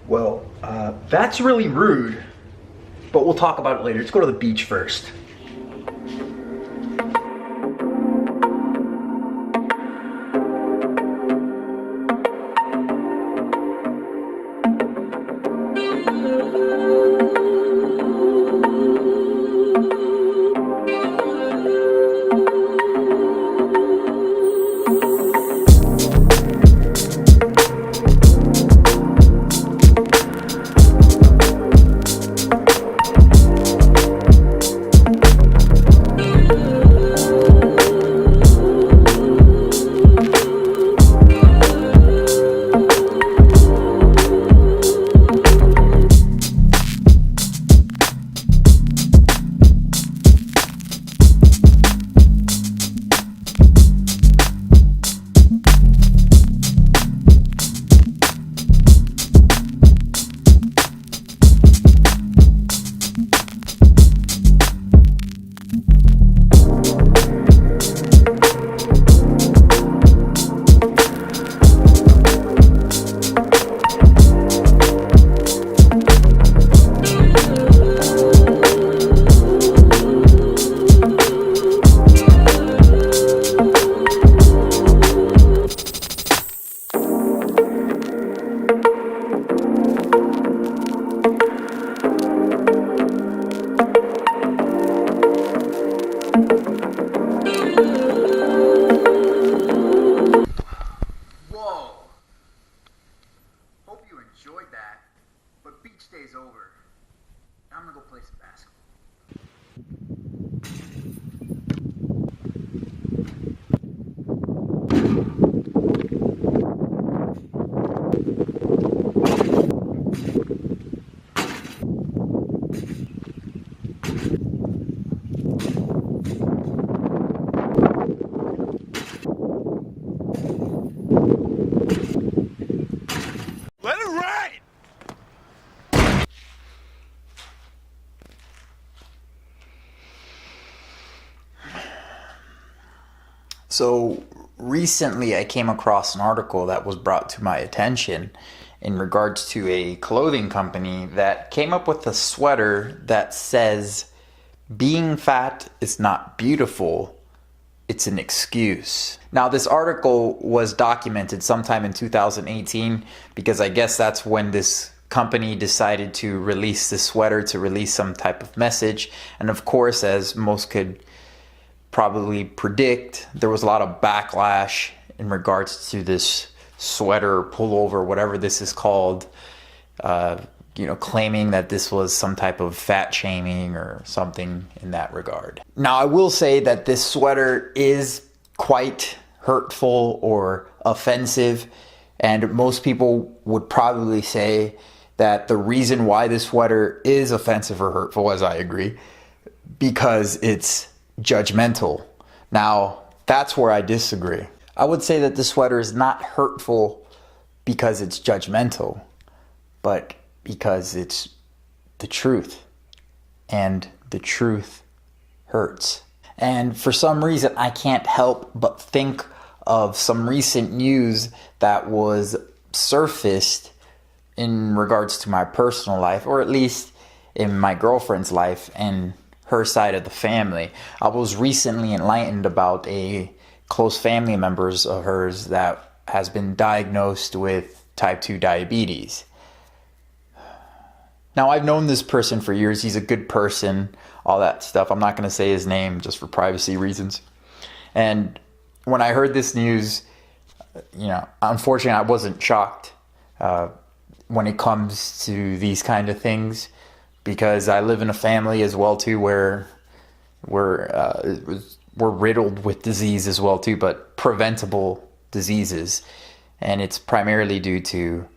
Well, that's really rude, but we'll talk about it later. Let's go to the beach first. Enjoyed that, but beach day's over. I'm gonna go play some basketball. Let it rain! So recently I came across an article that was brought to my attention in regards to a clothing company that came up with a sweater that says, "Being fat is not beautiful, it's an excuse." Now, this article was documented sometime in 2018 because I guess that's when this company decided to release this sweater to release some type of message. And of course, as most could probably predict, there was a lot of backlash in regards to this sweater pullover, whatever this is called, claiming that this was some type of fat shaming or something in that regard. Now, I will say that this sweater is quite hurtful or offensive, and most people would probably say that the reason why this sweater is offensive or hurtful, as I agree, because it's judgmental. Now, that's where I disagree. I would say that the sweater is not hurtful because it's judgmental, but because it's the truth, and the truth hurts. And for some reason, I can't help but think of some recent news that was surfaced in regards to my personal life, or at least in my girlfriend's life and her side of the family. I was recently enlightened about a close family members of hers that has been diagnosed with type 2 diabetes. Now, I've known this person for years. He's a good person, all that stuff. I'm not going to say his name just for privacy reasons. And when I heard this news, unfortunately, I wasn't shocked when it comes to these kind of things, because I live in a family as well too where we're riddled with disease as well too, but preventable diseases, and it's primarily due to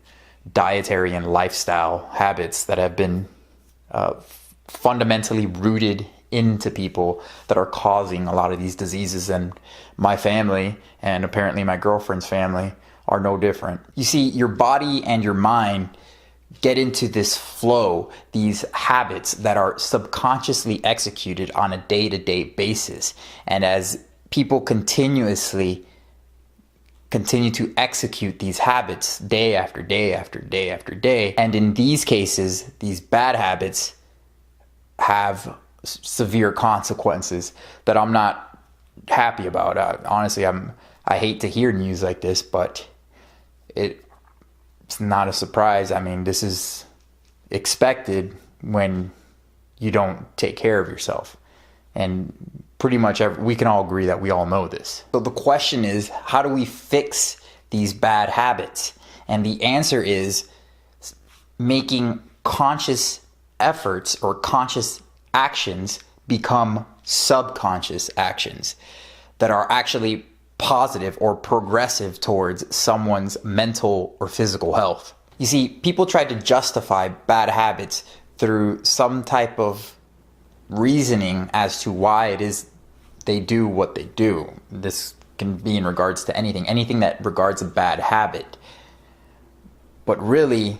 dietary and lifestyle habits that have been fundamentally rooted into people that are causing a lot of these diseases. And my family, and apparently my girlfriend's family, are no different. You see, your body and your mind get into this flow, these habits that are subconsciously executed on a day-to-day basis. And as people continuously continue to execute these habits day after day after day after day. And in these cases, these bad habits have severe consequences that I'm not happy about. Honestly, I hate to hear news like this, but it's not a surprise. I mean, this is expected when you don't take care of yourself. And pretty much we can all agree that we all know this. So the question is, how do we fix these bad habits? And the answer is making conscious efforts or conscious actions become subconscious actions that are actually positive or progressive towards someone's mental or physical health. You see, people try to justify bad habits through some type of reasoning as to why it is they do what they do. This can be in regards to anything that regards a bad habit. But really,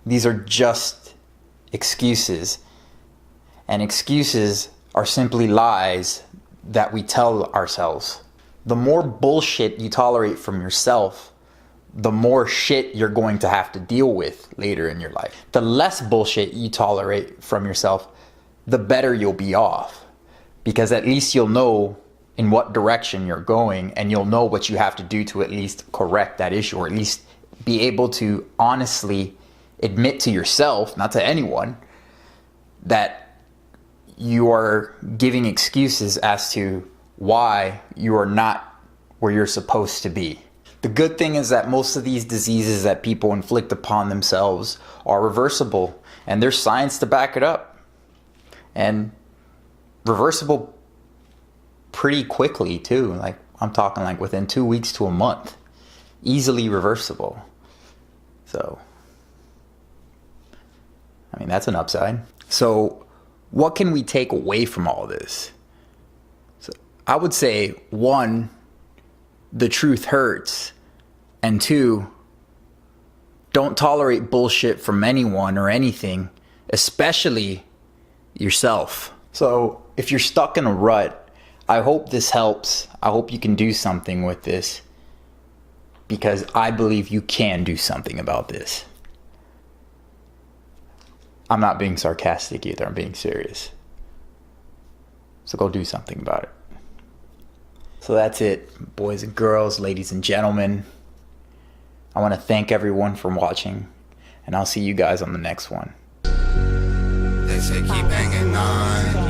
these are just excuses. And excuses are simply lies that we tell ourselves. The more bullshit you tolerate from yourself, the more shit you're going to have to deal with later in your life. The less bullshit you tolerate from yourself, the better you'll be off. Because at least you'll know in what direction you're going, and you'll know what you have to do to at least correct that issue, or at least be able to honestly admit to yourself, not to anyone, that you are giving excuses as to why you are not where you're supposed to be. The good thing is that most of these diseases that people inflict upon themselves are reversible, and there's science to back it up. And reversible pretty quickly too. Like, I'm talking like within 2 weeks to a month. Easily reversible. So, I mean, that's an upside. So, what can we take away from all this? So, I would say, 1, the truth hurts. And 2, don't tolerate bullshit from anyone or anything, especially yourself. So if you're stuck in a rut, I hope this helps. I hope you can do something with this, because I believe you can do something about this. I'm not being sarcastic either. I'm being serious. So go do something about it. So that's it, boys and girls, ladies and gentlemen. I want to thank everyone for watching, and I'll see you guys on the next one. They say keep hanging on.